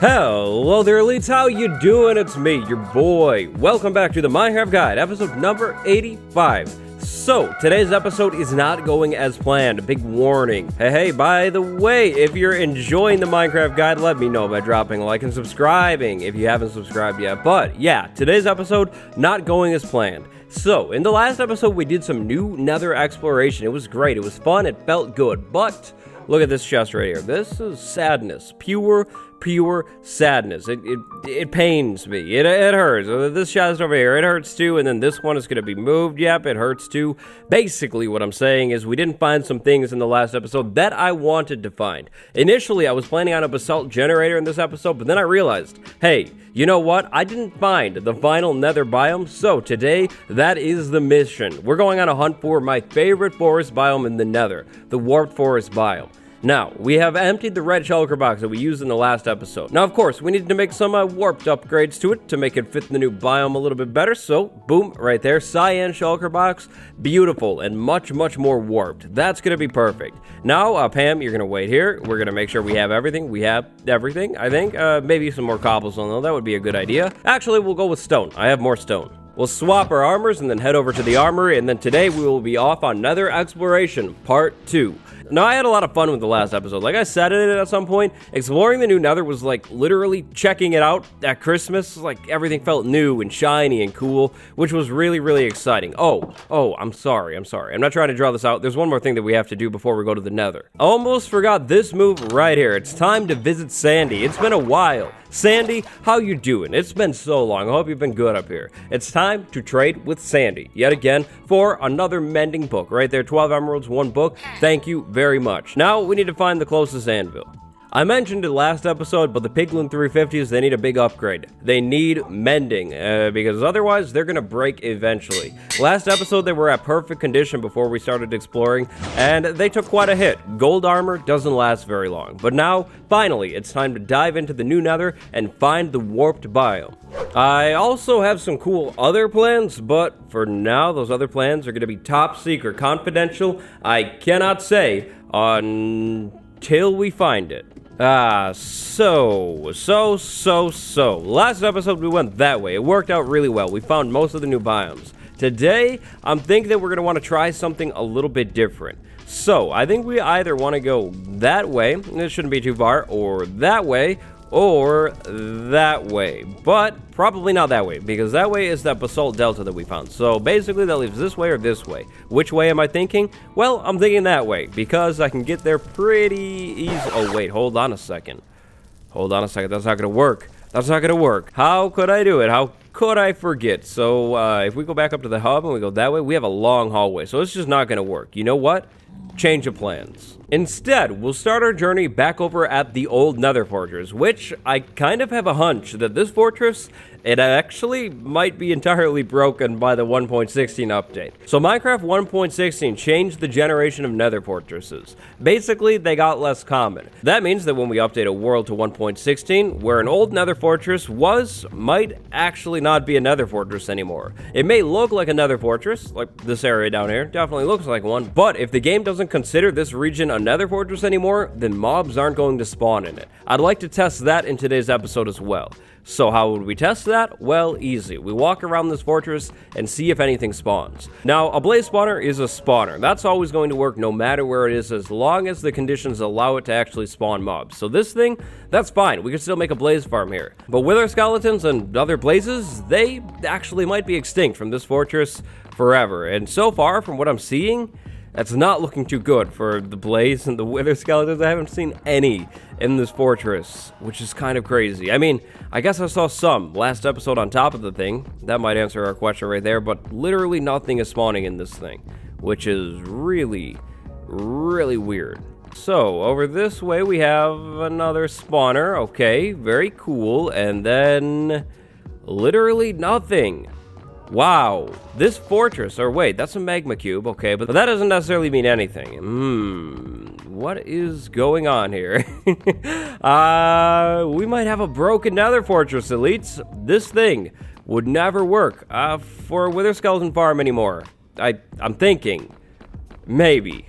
Hello there, elites. How you doing? It's me, your boy. Welcome back to the Minecraft Guide, episode number 85. So, today's episode is not going as planned. Big warning. Hey, by the way, if you're enjoying the Minecraft Guide, let me know by dropping a like and subscribing if you haven't subscribed yet. But, yeah, today's episode not going as planned. So, in the last episode, we did some new nether exploration. It was great. It was fun. It felt good. But, look at this chest right here. This is sadness. Pure sadness. It pains me. It hurts. This chest over here, it hurts too, and then this one is going to be moved. Yep, it hurts too. Basically, what I'm saying is we didn't find some things in the last episode that I wanted to find. Initially, I was planning on a basalt generator in this episode, but then I realized, hey, you know what? I didn't find the final nether biome, so today, that is the mission. We're going on a hunt for my favorite forest biome in the nether, the warped forest biome. Now, we have emptied the red shulker box that we used in the last episode. Now, of course, we need to make some warped upgrades to it to make it fit the new biome a little bit better. So, boom, right there, cyan shulker box, beautiful and much more warped. That's gonna be perfect. Now, Pam, you're gonna wait here. We're gonna make sure we have everything. We have everything, I think. Maybe some more cobblestone, though. That would be a good idea. Actually, we'll go with stone. I have more stone. We'll swap our armors and then head over to the armory, and then today we will be off on nether exploration, part 2. Now, I had a lot of fun with the last episode. Like I said in it at some point, exploring the new nether was like literally checking it out at Christmas. Like everything felt new and shiny and cool, which was really exciting. Oh, I'm sorry. I'm not trying to draw this out. There's one more thing that we have to do before we go to the nether. Almost forgot this move right here. It's time to visit Sandy. It's been a while. Sandy, how you doing? It's been so long. I hope you've been good up here. It's time to trade with Sandy yet again for another mending book. Right there, 12 emeralds, 1 book. Thank you very much. Now we need to find the closest anvil. I mentioned it last episode, but the Piglin 350s, they need a big upgrade. They need mending, because otherwise they're gonna break eventually. Last episode, they were at perfect condition before we started exploring, and they took quite a hit. Gold armor doesn't last very long, but now, finally, it's time to dive into the new nether and find the warped biome. I also have some cool other plans, but for now, those other plans are gonna be top secret, confidential. I cannot say until we find it. So. Last episode, we went that way. It worked out really well. We found most of the new biomes. Today, I'm thinking that we're going to want to try something a little bit different. So, I think we either want to go that way, it shouldn't be too far, or that way, or that way. But probably not that way, because that way is that basalt delta that we found. So basically that leaves this way or this way. Which way am I thinking? Well, I'm thinking that way, because I can get there pretty easy. Oh wait, hold on a second. That's not gonna work. How could I do it? How could I forget? So if we go back up to the hub and we go that way, we have a long hallway, so it's just not gonna work. You know what? Change of plans. Instead, we'll start our journey back over at the old nether fortress, which I kind of have a hunch that this fortress, it actually might be entirely broken by the 1.16 update. So Minecraft 1.16 changed the generation of nether fortresses. Basically, they got less common. That means that when we update a world to 1.16, where an old nether fortress was, might actually not be a nether fortress anymore. It may look like a nether fortress, like this area down here, definitely looks like one, but if the game doesn't consider this region a nether fortress anymore, then mobs aren't going to spawn in it. I'd like to test that in today's episode as well. So how would we test that? Well, easy. We walk around this fortress and see if anything spawns. Now, a blaze spawner is a spawner. That's always going to work no matter where it is, as long as the conditions allow it to actually spawn mobs. So this thing, that's fine. We can still make a blaze farm here. But wither skeletons and other blazes, they actually might be extinct from this fortress forever. And so far, from what I'm seeing, that's not looking too good for the blaze and the wither skeletons. I haven't seen any in this fortress, which is kind of crazy. I mean, I guess I saw some last episode on top of the thing. That might answer our question right there, but literally nothing is spawning in this thing, which is really weird. So, over this way we have another spawner. Okay, very cool. And then literally nothing. Wow, this fortress, or wait, that's a magma cube, okay, but that doesn't necessarily mean anything. What is going on here? We might have a broken nether fortress, elites. This thing would never work for a wither skeleton farm anymore. I'm thinking. Maybe.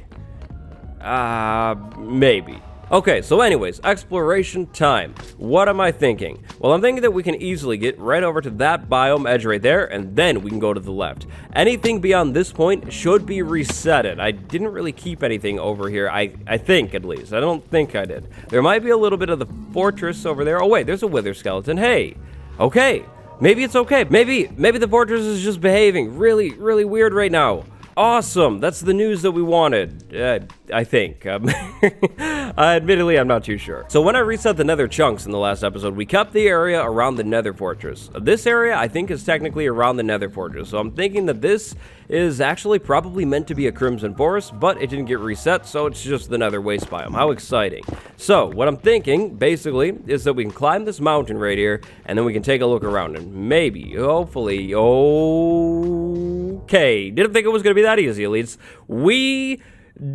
Maybe. Okay, so anyways, exploration time. What am I thinking? Well, I'm thinking that we can easily get right over to that biome edge right there, and then we can go to the left. Anything beyond this point should be resetted. I didn't really keep anything over here, I think at least. I don't think I did. There might be a little bit of the fortress over there. Oh wait, there's a wither skeleton. Hey, okay. Maybe it's okay. Maybe the fortress is just behaving really weird right now. Awesome. That's the news that we wanted, I think. Admittedly, I'm not too sure. So when I reset the nether chunks in the last episode, we kept the area around the nether fortress. This area, I think, is technically around the nether fortress. So I'm thinking that this is actually probably meant to be a crimson forest, but it didn't get reset, so it's just the nether waste biome. How exciting. So what I'm thinking, basically, is that we can climb this mountain right here, and then we can take a look around, and maybe, hopefully, okay, didn't think it was going to be that easy, elites. We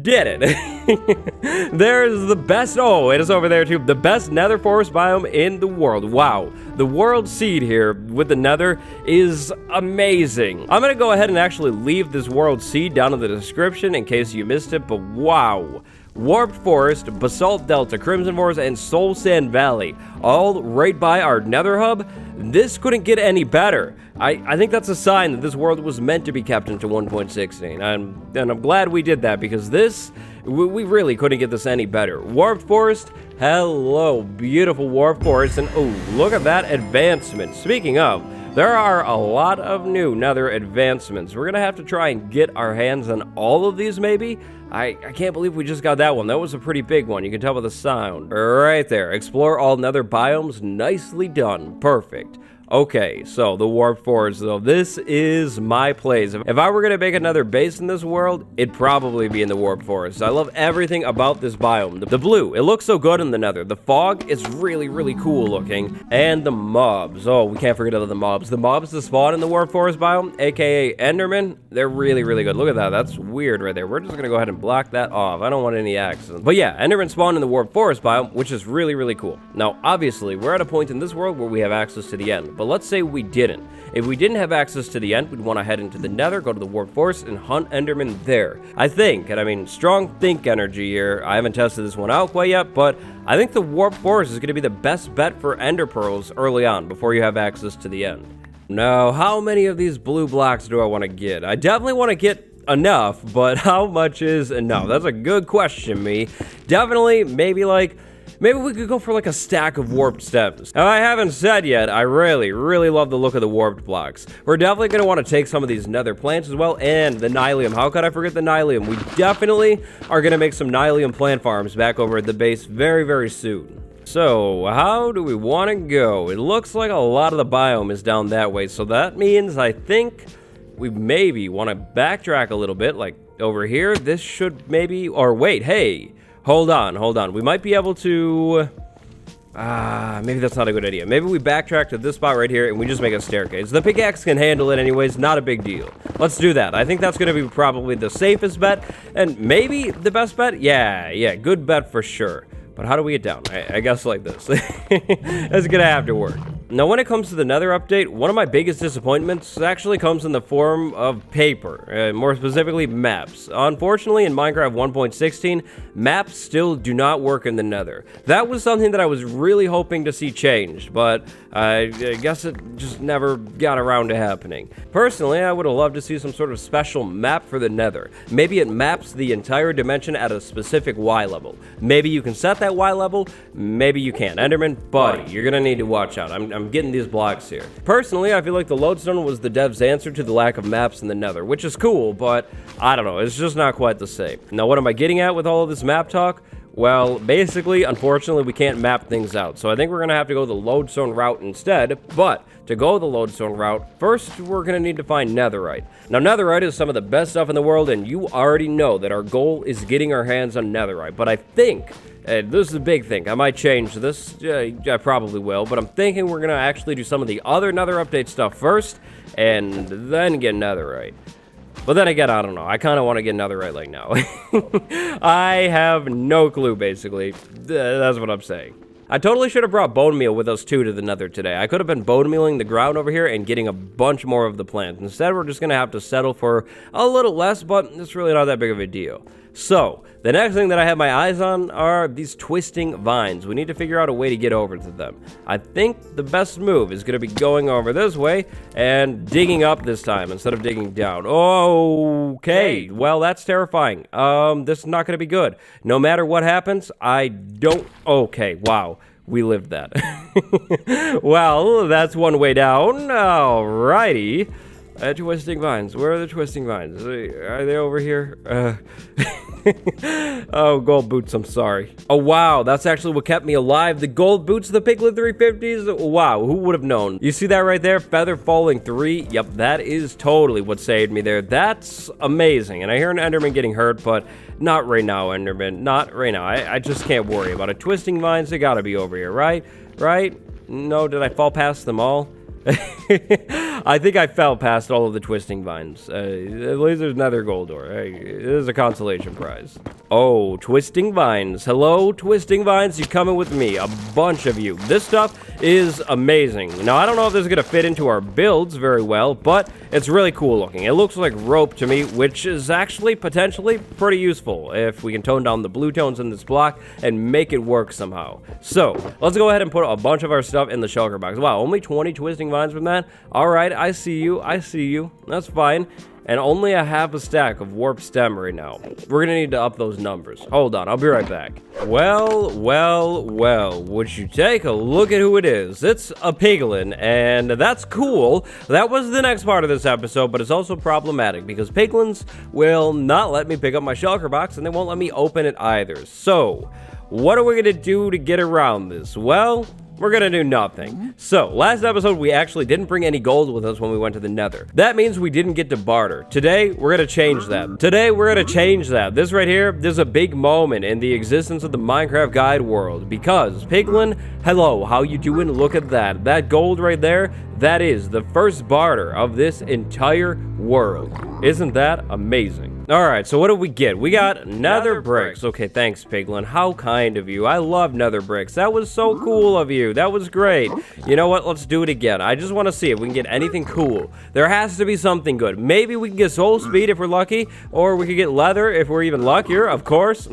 did it. There's the best, oh, it is over there too, the best nether forest biome in the world. Wow, the world seed here with the nether is amazing. I'm gonna go ahead and actually leave this world seed down in the description in case you missed it, but wow. Warped Forest, Basalt Delta, Crimson Forest, and Soul Sand Valley, all right by our nether hub. This couldn't get any better. I think that's a sign that this world was meant to be kept into 1.16, and I'm glad we did that, because this, we really couldn't get this any better. Warped Forest, hello, beautiful Warped Forest, and oh, look at that advancement. Speaking of, there are a lot of new nether advancements. We're gonna have to try and get our hands on all of these, maybe. I can't believe we just got that one. That was a pretty big one. You can tell by the sound. Right there. Explore all nether biomes. Nicely done. Perfect. Okay, so the Warped Forest, though, this is my place. If I were going to make another base in this world, it'd probably be in the Warped Forest. I love everything about this biome. The blue, it looks so good in the nether. The fog is really cool looking. And the mobs. Oh, we can't forget about the mobs. The mobs that spawn in the Warped Forest biome, aka Enderman, they're really good. Look at that. That's weird right there. We're just going to go ahead and block that off. I don't want any accidents. But yeah, Enderman spawn in the Warped Forest biome, which is really cool. Now, obviously, we're at a point in this world where we have access to the end. But let's say we didn't. If we didn't have access to the end, we'd want to head into the nether, go to the Warped Forest, and hunt Enderman there. I think, and I mean, strong think energy here. I haven't tested this one out quite yet, but I think the Warped Forest is going to be the best bet for ender pearls early on, before you have access to the end. Now, how many of these blue blocks do I want to get? I definitely want to get enough, but how much is enough? That's a good question, me. Definitely, maybe we could go for like a stack of warped stems. Now, I haven't said yet, I really love the look of the warped blocks. We're definitely going to want to take some of these nether plants as well, and the nylium. How could I forget the nylium? We definitely are going to make some nylium plant farms back over at the base very soon. So, how do we want to go? It looks like a lot of the biome is down that way, so that means I think we maybe want to backtrack a little bit, like over here. This should maybe, or wait, hey. Hold on. We might be able to... maybe that's not a good idea. Maybe we backtrack to this spot right here and we just make a staircase. The pickaxe can handle it anyways, not a big deal. Let's do that. I think that's going to be probably the safest bet, and maybe the best bet? Yeah, good bet for sure. But how do we get down? I guess like this. It's gonna have to work. Now, when it comes to the nether update, one of my biggest disappointments actually comes in the form of paper, more specifically maps. Unfortunately, in Minecraft 1.16, maps still do not work in the nether. That was something that I was really hoping to see changed, but I guess it just never got around to happening. Personally, I would have loved to see some sort of special map for the nether. Maybe it maps the entire dimension at a specific Y level. Maybe you can set that Y level, maybe you can't. Enderman, buddy, you're gonna need to watch out. I'm getting these blocks here. Personally, I feel like the lodestone was the dev's answer to the lack of maps in the nether, which is cool, but I don't know, it's just not quite the same. Now, what am I getting at with all of this map talk? Well, basically, unfortunately, we can't map things out, so I think we're gonna have to go the lodestone route instead. But to go the lodestone route, first we're gonna need to find netherite. Now, netherite is some of the best stuff in the world, and you already know that our goal is getting our hands on netherite. But I think, this is a big thing, I might change this, I probably will, but I'm thinking we're gonna actually do some of the other nether update stuff first, and then get netherite. But then again, I don't know. I kind of want to get netherite like now. I have no clue, basically. That's what I'm saying. I totally should have brought bone meal with us too to the nether today. I could have been bone mealing the ground over here and getting a bunch more of the plants. Instead, we're just going to have to settle for a little less, but it's really not that big of a deal. So, the next thing that I have my eyes on are these twisting vines. We need to figure out a way to get over to them. I think the best move is going to be going over this way and digging up this time instead of digging down. Okay, well, that's terrifying. This is not going to be good. No matter what happens, I don't... Okay, wow. We lived that. Well, that's one way down. Alrighty. Twisting vines. Where are the twisting vines? Are they over here? Oh, gold boots, I'm sorry. Oh, wow, that's actually what kept me alive. The gold boots, the Piglin 350s. Wow, who would have known? You see that right there? Feather falling 3. Yep, that is totally what saved me there. That's amazing. And I hear an Enderman getting hurt, but not right now, Enderman. Not right now. I just can't worry about it. Twisting vines, they gotta be over here, right? Right? No, did I fall past them all? I think I fell past all of the twisting vines. At least there's another gold ore. Hey, it is a consolation prize. Oh, twisting vines. Hello, twisting vines. You coming with me? A bunch of you. This stuff is amazing. Now, I don't know if this is going to fit into our builds very well, but it's really cool looking. It looks like rope to me, which is actually potentially pretty useful if we can tone down the blue tones in this block and make it work somehow. So, let's go ahead and put a bunch of our stuff in the shulker box. Wow, only 20 twisting vines from that? Alright, I see you. I see you. That's fine. And only a half a stack of warp stem right now. We're gonna need to up those numbers. Hold on, I'll be right back. Well, would you take a look at who it is? It's a piglin, and that's cool. That was the next part of this episode, but it's also problematic because piglins will not let me pick up my shulker box, and they won't let me open it either. So, what are we gonna do to get around this? Well, we're gonna do nothing. So, last episode, we actually didn't bring any gold with us when we went to the nether. That means we didn't get to barter. Today, we're gonna change that. This right here, there's a big moment in the existence of the Minecraft guide world. Because, Piglin, hello, how you doing? Look at that. That gold right there, that is the first barter of this entire world. Isn't that amazing? Alright, so what did we get? We got nether bricks. Okay, thanks, Piglin. How kind of you. I love nether bricks. That was so cool of you. That was great. You know what? Let's do it again. I just want to see if we can get anything cool. There has to be something good. Maybe we can get soul speed if we're lucky, or we could get leather if we're even luckier. Of course.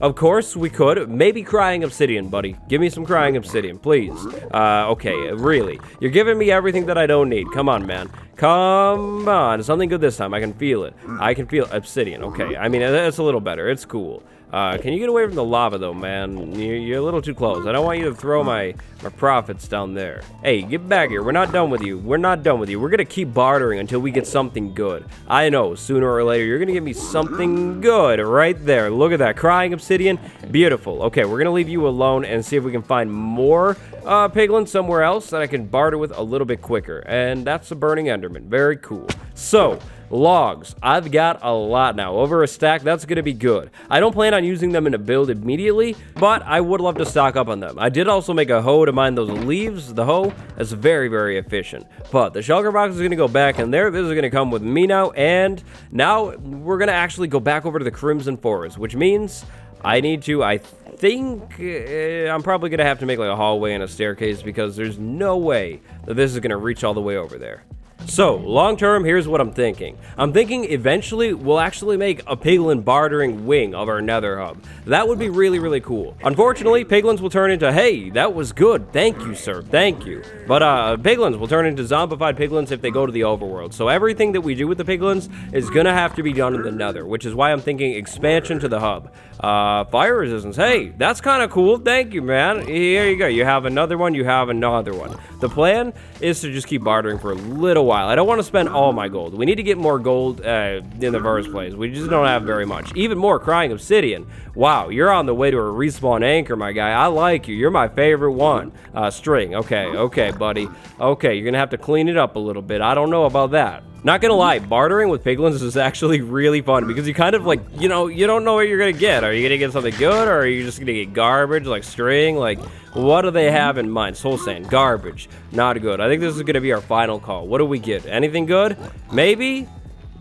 Of course we could. Maybe crying obsidian, buddy. Give me some crying obsidian, please. Okay, really. You're giving me everything that I don't need. Come on, man. Come on. Something good this time. I can feel it. I can feel obsidian. Okay. I mean, it's a little better. It's cool. Can you get away from the lava, though, man? You're a little too close. I don't want you to throw my profits down there. Hey, get back here. We're not done with you. We're not done with you. We're going to keep bartering until we get something good. I know, sooner or later, you're going to give me something good right there. Look at that. Crying obsidian. Beautiful. Okay, we're going to leave you alone and see if we can find more piglins somewhere else that I can barter with a little bit quicker. And that's a burning enderman. Very cool. So, logs. I've got a lot now. Over a stack, that's going to be good. I don't plan on using them in a build immediately, but I would love to stock up on them. I did also make a hoe to mine those leaves. The hoe is very, very efficient. But the shulker box is going to go back in there. This is going to come with me now, and now we're going to actually go back over to the Crimson Forest, which means I need to, I think, I'm probably going to have to make like a hallway and a staircase because there's no way that this is going to reach all the way over there. So, long term, here's what I'm thinking. I'm thinking eventually we'll actually make a piglin bartering wing of our nether hub. That would be really, really cool. Unfortunately, piglins will turn into, hey, that was good. Thank you, sir. Thank you. But piglins will turn into zombified piglins if they go to the overworld. So everything that we do with the piglins is gonna have to be done in the nether, which is why I'm thinking expansion to the hub. Fire resistance. Hey, that's kind of cool. Thank you, man. Here you go. You have another one. You have another one. The plan is to just keep bartering for a little while. I don't want to spend all my gold. We need to get more gold in the first place. We just don't have very much. Even more crying obsidian. Wow, you're on the way to a respawn anchor, my guy. I like you. You're my favorite one. String. Okay, buddy. Okay, you're going to have to clean it up a little bit. I don't know about that. Not gonna lie, bartering with piglins is actually really fun because you kind of like, you know, you don't know what you're gonna get. Are you gonna get something good or are you just gonna get garbage like string? Like, what do they have in mind? Soul sand, garbage, not good. I think this is gonna be our final call. What do we get? Anything good? Maybe?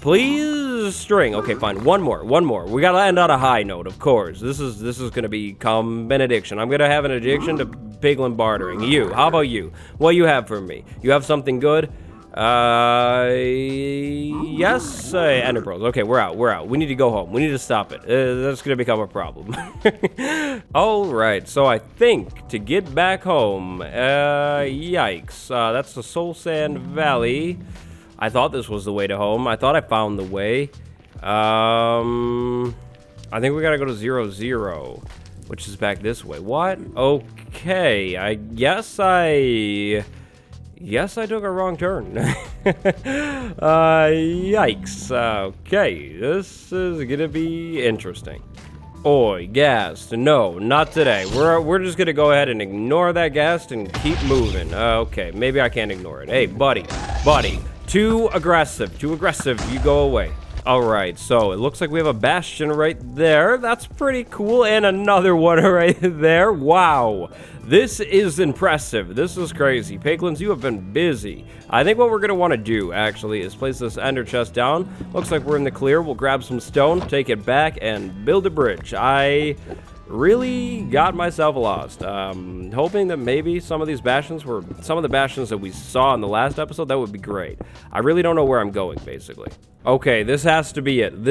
Please? String. Okay, fine. One more. We gotta end on a high note, of course. This is gonna become an addiction. I'm gonna have an addiction to piglin bartering. You, how about you? What you have for me? You have something good? Yes, Ender Pearls. Okay, we're out. We need to go home. We need to stop it. That's gonna become a problem. All right, so I think to get back home, yikes. That's the Soul Sand Valley. I thought this was the way to home. I thought I found the way. I think we gotta go to 0, which is back this way. What? Okay, I guess I took a wrong turn. Yikes. Okay, this is gonna be interesting. Oi, Ghast. No, not today. We're just gonna go ahead and ignore that Ghast and keep moving. Okay, maybe I can't ignore it. Hey, buddy. Too aggressive. You go away. All right, so it looks like we have a bastion right there. That's pretty cool. And another one right there. Wow. This is impressive. This is crazy. Piglins, you have been busy. I think what we're going to want to do, actually, is place this ender chest down. Looks like we're in the clear. We'll grab some stone, take it back, and build a bridge. I really got myself lost. Hoping that maybe some of these bastions were some of the bastions that we saw in the last episode. That would be great. I really don't know where I'm going, basically. Okay, this has to be it. We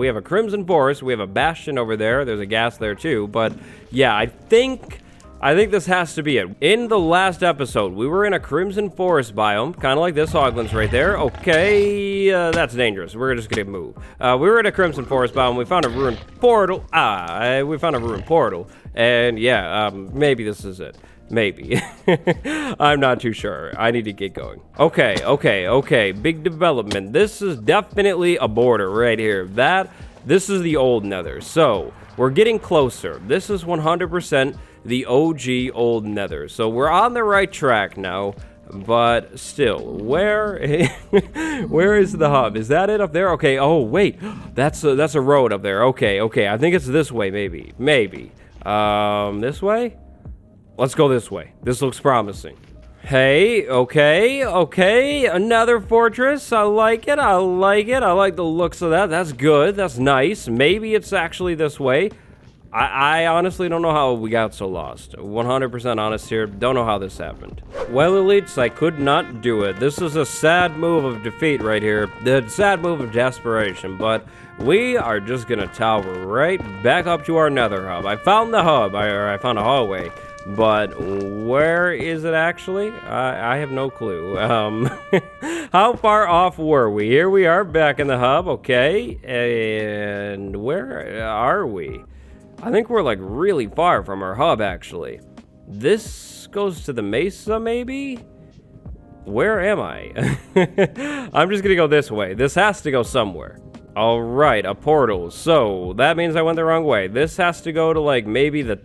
have a Crimson Forest. We have a bastion over there. There's a Ghast there too. But yeah, I think this has to be it. In the last episode, we were in a Crimson Forest biome, kind of like this Hoglands right there. Okay, that's dangerous. We're just gonna move. We were in a Crimson Forest biome. We found a ruined portal. And yeah, maybe this is it. Maybe. I'm not too sure. I need to get going. Okay. Big development. This is definitely a border right here. This is the old Nether. So, we're getting closer. This is 100% the OG old Nether. So, we're on the right track now. But still, where is the hub? Is that it up there? Okay. Oh, wait. That's a road up there. Okay. I think it's this way, maybe. This way? Let's go this way. This looks promising. Hey, okay. Another fortress. I like it. I like the looks of that. That's good. That's nice. Maybe it's actually this way. I honestly don't know how we got so lost. 100% honest here. Don't know how this happened. Well, elites, I could not do it. This is a sad move of defeat right here. The sad move of desperation. But we are just going to tower right back up to our nether hub. I found the hub. I found a hallway. But where is it actually? I have no clue. How far off were we? Here we are back in the hub, okay. And where are we? I think we're like really far from our hub actually. This goes to the mesa maybe? Where am I? I'm just gonna go this way. This has to go somewhere. All right, a portal. So that means I went the wrong way. This has to go to like maybe the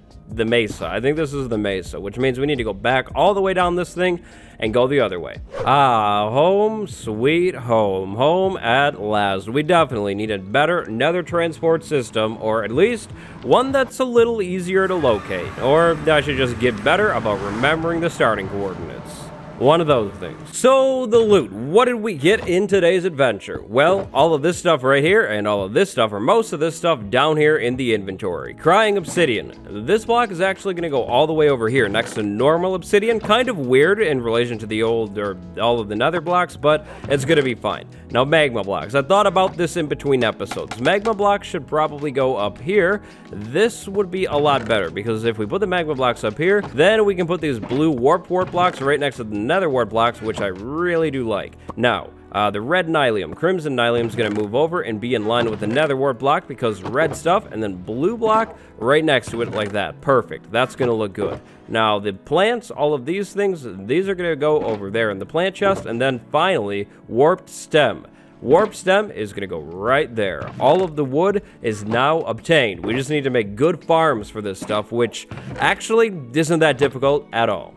mesa. I think this is the mesa, which means we need to go back all the way down this thing and go the other way. Home sweet home. Home at last. We definitely need a better nether transport system, or at least one that's a little easier to locate. Or I should just get better about remembering the starting coordinates. One of those things. So, the loot. What did we get in today's adventure? Well, all of this stuff right here, and all of this stuff, or most of this stuff, down here in the inventory. Crying Obsidian. This block is actually going to go all the way over here, next to normal obsidian. Kind of weird in relation to the old, or all of the nether blocks, but it's going to be fine. Now, magma blocks. I thought about this in between episodes. Magma blocks should probably go up here. This would be a lot better, because if we put the magma blocks up here, then we can put these blue warp blocks right next to the nether warp blocks, which I really do like. Now, the red nylium, crimson nylium is going to move over and be in line with the nether warp block because red stuff, and then blue block right next to it like that. Perfect. That's going to look good. Now, the plants, all of these things, these are going to go over there in the plant chest, and then finally, warped stem. Warp stem is going to go right there. All of the wood is now obtained. We just need to make good farms for this stuff, which actually isn't that difficult at all.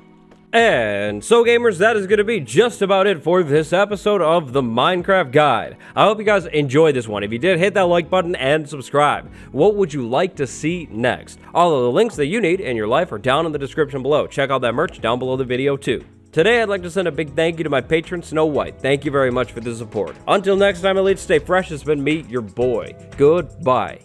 And so gamers, that is going to be just about it for this episode of the Minecraft Guide. I hope you guys enjoyed this one. If you did, hit that like button and subscribe. What would you like to see next? All of the links that you need in your life are down in the description below. Check out that merch down below the video too. Today, I'd like to send a big thank you to my patron, Snow White. Thank you very much for the support. Until next time, elites, stay fresh. It's been me, your boy. Goodbye.